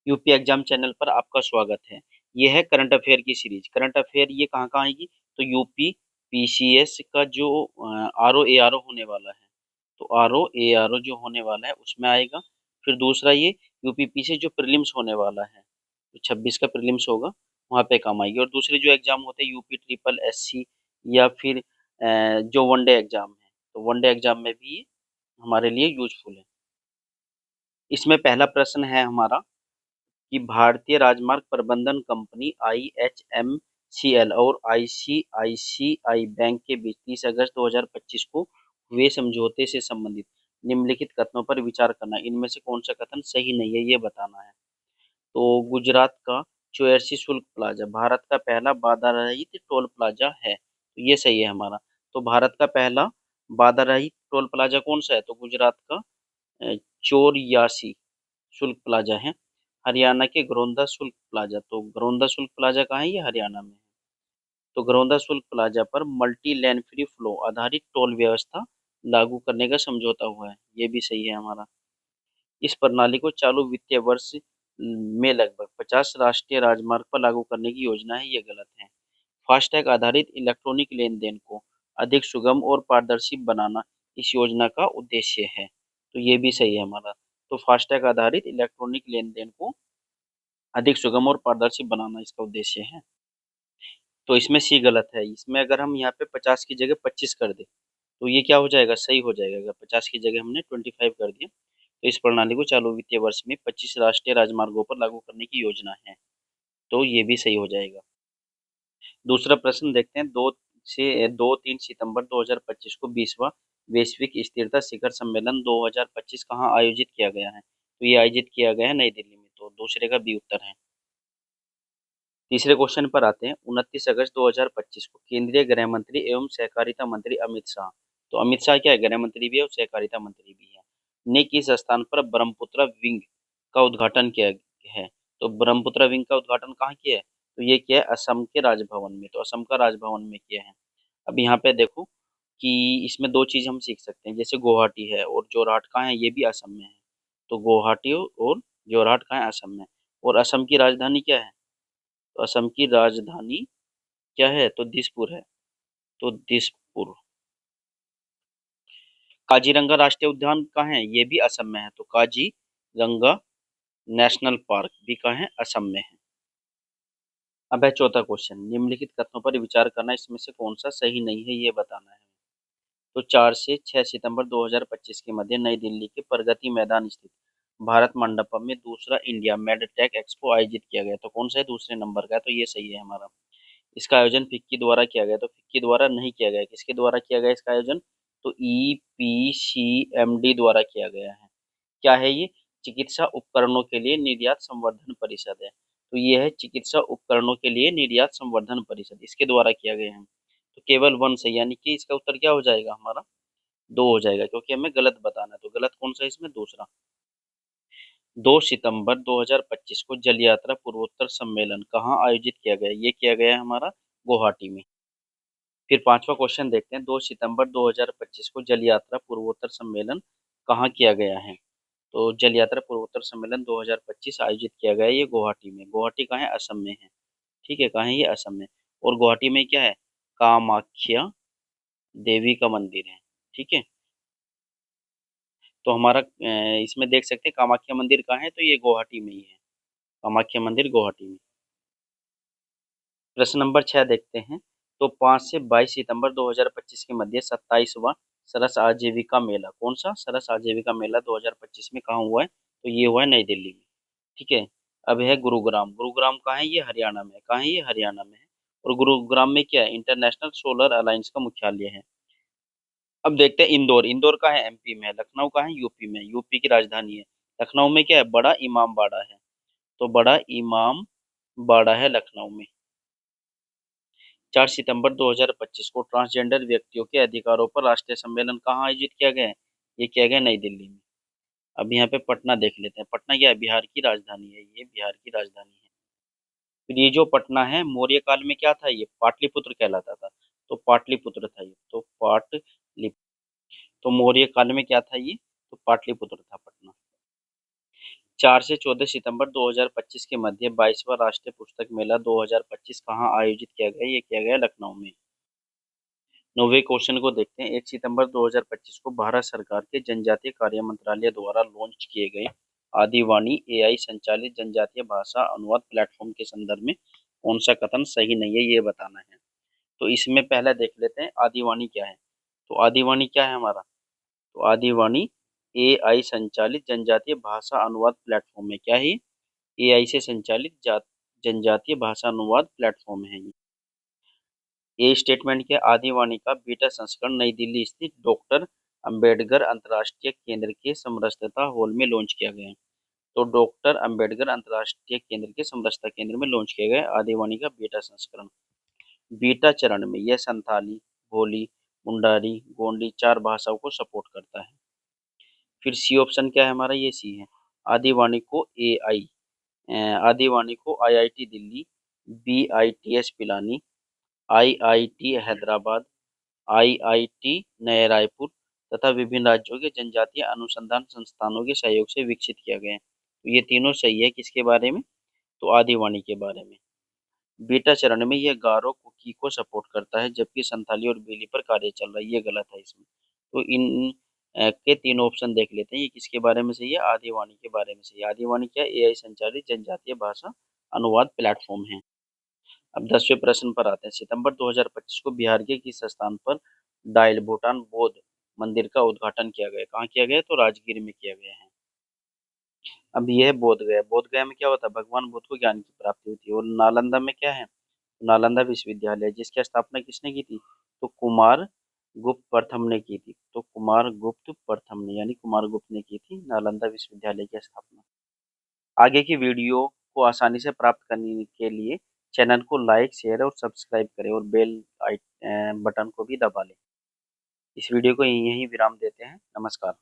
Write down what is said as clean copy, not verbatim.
UP exam channel पर आपका स्वागत है। ये है करंट अफेयर की सीरीज। करंट अफेयर ये कहाँ आएगी? तो यूपी पीसीएस का जो आरओ ए आर ओ होने वाला है, तो आरओ ए आर ओ जो होने वाला है उसमें आएगा। फिर दूसरा ये यूपीपी से जो प्रीलिम्स होने वाला है, तो 26 का प्रीलिम्स होगा, वहाँ पे काम आएगी। और दूसरे जो एग्जाम होते हैं यूपी ट्रिपल एससी या फिर जो वनडे एग्जाम है, तो वनडे एग्जाम में भी ये हमारे लिए यूजफुल है। इसमें पहला प्रश्न है हमारा कि भारतीय राजमार्ग प्रबंधन कंपनी आईएचएमसीएल और आईसीआईसीआई बैंक के बीच 30 अगस्त 2025 को हुए समझौते से संबंधित निम्नलिखित कथनों पर विचार करना। इनमें से कौन सा कथन सही नहीं है, ये बताना है। तो गुजरात का चौरसी शुल्क प्लाजा भारत का पहला बाधा रहित टोल प्लाजा है, तो ये सही है हमारा। तो भारत का पहला बाधा रहित टोल प्लाजा कौन सा है? तो गुजरात का चौरियासी शुल्क प्लाजा है। हरियाणा के घरौंदा शुल्क प्लाजा, तो घरौंदा शुल्क प्लाजा कहाँ है? ये हरियाणा में है। तो घरौंदा शुल्क प्लाजा पर मल्टी लेन फ्री फ्लो आधारित टोल व्यवस्था लागू करने का समझौता हुआ है, ये भी सही है हमारा। इस प्रणाली को चालू वित्तीय वर्ष में लगभग 50 राष्ट्रीय राजमार्ग पर लागू करने की योजना है, ये गलत है। फास्टैग आधारित इलेक्ट्रॉनिक लेन देन को अधिक सुगम और पारदर्शी बनाना इस योजना का उद्देश्य है, तो ये भी सही है हमारा। तो फास्टैग आधारित इलेक्ट्रॉनिक लेन देन को अधिक सुगम और पारदर्शी बनाना इसका उद्देश्य है, तो इसमें सी गलत है। इसमें अगर हम यहाँ पे 50 की जगह 25 कर दें, तो ये क्या हो जाएगा? सही हो जाएगा। अगर 50 की जगह हमने 25 कर दिया, तो इस प्रणाली को चालू वित्तीय वर्ष में 25 राष्ट्रीय राजमार्गों पर लागू करने की योजना है, तो ये भी सही हो जाएगा। दूसरा प्रश्न देखते हैं। 2-3 सितंबर 2025 को 20वां वैश्विक स्थिरता शिखर सम्मेलन 2025 कहाँ आयोजित किया गया है? तो ये आयोजित किया गया है नई दिल्ली में, तो दूसरे का बी उत्तर है। तीसरे क्वेश्चन पर आते हैं। 29 अगस्त 2025 को केंद्रीय गृह मंत्री एवं सहकारिता मंत्री अमित शाह, तो अमित शाह क्या है? गृह मंत्री भी है और सहकारिता मंत्री भी है, ने किस स्थान पर ब्रह्मपुत्र विंग का उद्घाटन किया है? तो ब्रह्मपुत्र विंग का उद्घाटन कहाँ किया है? तो ये किया है असम के राजभवन में, तो असम का राजभवन में किया है। अब यहाँ पे देखो कि इसमें दो चीज हम सीख सकते हैं। जैसे गुवाहाटी है और जोरहाट कहाँ है? ये भी असम में है। तो गुवाहाटी और जोरहाट कहाँ है? असम में। और असम की राजधानी क्या है? तो असम की राजधानी क्या है? तो दिसपुर है, तो दिसपुर। काजीरंगा राष्ट्रीय उद्यान कहाँ है? ये भी असम में है, तो काजीरंगा नेशनल पार्क भी कहाँ है? असम में है। अब है चौथा क्वेश्चन। निम्नलिखित कथनों पर विचार करना, इसमें से कौन सा सही नहीं है, ये बताना है। तो 4 से 6 सितंबर 2025 के मध्य नई दिल्ली के प्रगति मैदान स्थित भारत मंडपम में दूसरा इंडिया मेडटेक एक्सपो आयोजित किया गया, तो कौन सा है? दूसरे नंबर का है, तो ये सही है हमारा। इसका आयोजन फिक्की द्वारा किया गया, तो फिक्की द्वारा नहीं किया गया, किसके द्वारा किया गया इसका आयोजन? तो ईपीसीएमडी द्वारा किया गया है। क्या है ये? चिकित्सा उपकरणों के लिए निर्यात संवर्धन परिषद है, तो ये है चिकित्सा उपकरणों के लिए निर्यात संवर्धन परिषद, इसके द्वारा किया गया है। तो केवल वन सही, यानी कि इसका उत्तर क्या हो जाएगा हमारा? दो हो जाएगा, क्योंकि हमें गलत बताना है। तो गलत कौन सा है इसमें? दूसरा। 2 सितंबर 2025 को जल यात्रा पूर्वोत्तर सम्मेलन कहाँ आयोजित किया गया? ये किया गया है हमारा गुवाहाटी में। फिर पांचवा क्वेश्चन देखते हैं। 2 सितंबर 2025 को जल यात्रा पूर्वोत्तर सम्मेलन कहाँ किया गया है? तो जल यात्रा पूर्वोत्तर सम्मेलन 2025 आयोजित किया गया है, ये गुवाहाटी में। गुवाहाटी कहाँ है? असम में है। ठीक है, कहाँ है ये? असम में। और गुवाहाटी में क्या है? कामाख्या देवी का मंदिर है। ठीक है, तो हमारा इसमें देख सकते हैं कामाख्या मंदिर कहाँ है? तो ये गुवाहाटी में ही है। कामाख्या मंदिर गुवाहाटी में। प्रश्न नंबर 6 देखते हैं। तो 5 से 22 सितंबर 2025 के मध्य 27वां सरस आजीविका मेला, कौन सा? सरस आजीविका मेला 2025 में कहाँ हुआ है? तो ये हुआ है नई दिल्ली में। ठीक है। अब है गुरुग्राम। गुरुग्राम कहाँ है? ये हरियाणा में है। कहाँ है ये? हरियाणा में है। और गुरुग्राम में क्या है? इंटरनेशनल सोलर अलायंस का मुख्यालय है। अब देखते हैं इंदौर। इंदौर का है? एमपी में है। लखनऊ का है? यूपी में। यूपी की राजधानी है। लखनऊ में क्या है? बड़ा इमाम बाड़ा है, तो बड़ा इमाम बाड़ा है लखनऊ में। 4 सितंबर 2025 को ट्रांसजेंडर व्यक्तियों के अधिकारों पर राष्ट्रीय सम्मेलन कहाँ आयोजित किया गया है? ये किया गया नई दिल्ली में। अब यहाँ पे पटना देख लेते हैं। पटना क्या है? बिहार की राजधानी है, ये बिहार की राजधानी है। फिर ये जो पटना है, मौर्य काल में क्या था? ये पाटलिपुत्र कहलाता था, तो पाटलिपुत्र था ये, तो पाटलिपुत्र। तो मौर्य काल में क्या था ये? तो पाटलिपुत्र था पटना। 4 से 14 सितंबर 2025 के मध्य 22वां राष्ट्रीय पुस्तक मेला 2025 कहाँ आयोजित किया गया? ये किया गया लखनऊ में। 9वें क्वेश्चन को देखते हैं। 1 सितंबर 2025 को भारत सरकार के जनजातीय कार्य मंत्रालय द्वारा लॉन्च किए गए आदिवाणी एआई संचालित जनजातीय भाषा अनुवाद प्लेटफॉर्म के संदर्भ में कौन सा कथन सही नहीं है, ये बताना है। तो इसमें पहले देख लेते हैं आदिवाणी क्या है। तो आदिवाणी क्या है हमारा? तो आदिवाणी एआई संचालित जनजातीय भाषा अनुवाद प्लेटफॉर्म है। क्या है? एआई से संचालित जनजातीय भाषा अनुवाद प्लेटफॉर्म है। ये स्टेटमेंट के आदिवाणी का बीटा संस्करण नई दिल्ली स्थित डॉक्टर अंबेडकर अंतर्राष्ट्रीय केंद्र के समरसता हॉल में लॉन्च किया गया है। तो डॉक्टर अंबेडकर अंतर्राष्ट्रीय केंद्र के समरसता केंद्र में लॉन्च किया गया आदिवाणी का बीटा संस्करण। बीटा चरण में यह संथाली, भोली, मुंडारी, गोंडी 4 भाषाओं को सपोर्ट करता है। फिर सी ऑप्शन क्या है हमारा? ये सी है। आदिवाणी को एआई आदिवाणी को IIT Delhi, BITS Pilani, IIT Hyderabad, IIT नए रायपुर तथा विभिन्न राज्यों के जनजातीय अनुसंधान संस्थानों के सहयोग से विकसित किया गया है। तो ये तीनों सही है किसके बारे में? तो आदिवाणी के बारे में। बीटा चरण में यह गारो कुकी को सपोर्ट करता है जबकि संथाली और बेली पर कार्य चल रहा है, ये गलत है इसमें। तो इन के तीनों ऑप्शन देख लेते हैं, ये किसके बारे में सही है? आदिवाणी के बारे में सही है। आदिवाणी क्या? एआई संचालित जनजातीय भाषा अनुवाद प्लेटफॉर्म है। अब 10वें प्रश्न पर आते हैं। सितंबर 2025 को बिहार के किस स्थान पर डायल भूटान बौद्ध मंदिर का उद्घाटन किया गया? कहाँ किया गया? तो राजगीर में किया गया है। अब यह है बोध गया। बोध गया में क्या होता है? भगवान बुद्ध को ज्ञान की प्राप्ति होती है। और नालंदा में क्या है? नालंदा विश्वविद्यालय, जिसकी स्थापना किसने की थी? तो कुमार गुप्त प्रथम ने की थी। तो कुमार गुप्त प्रथम ने यानी कुमार गुप्त ने की थी नालंदा विश्वविद्यालय की स्थापना। आगे की वीडियो को आसानी से प्राप्त करने के लिए चैनल को लाइक, शेयर और सब्सक्राइब करें और बेल बटन को भी दबा लें। इस वीडियो को यहीं विराम देते हैं। नमस्कार।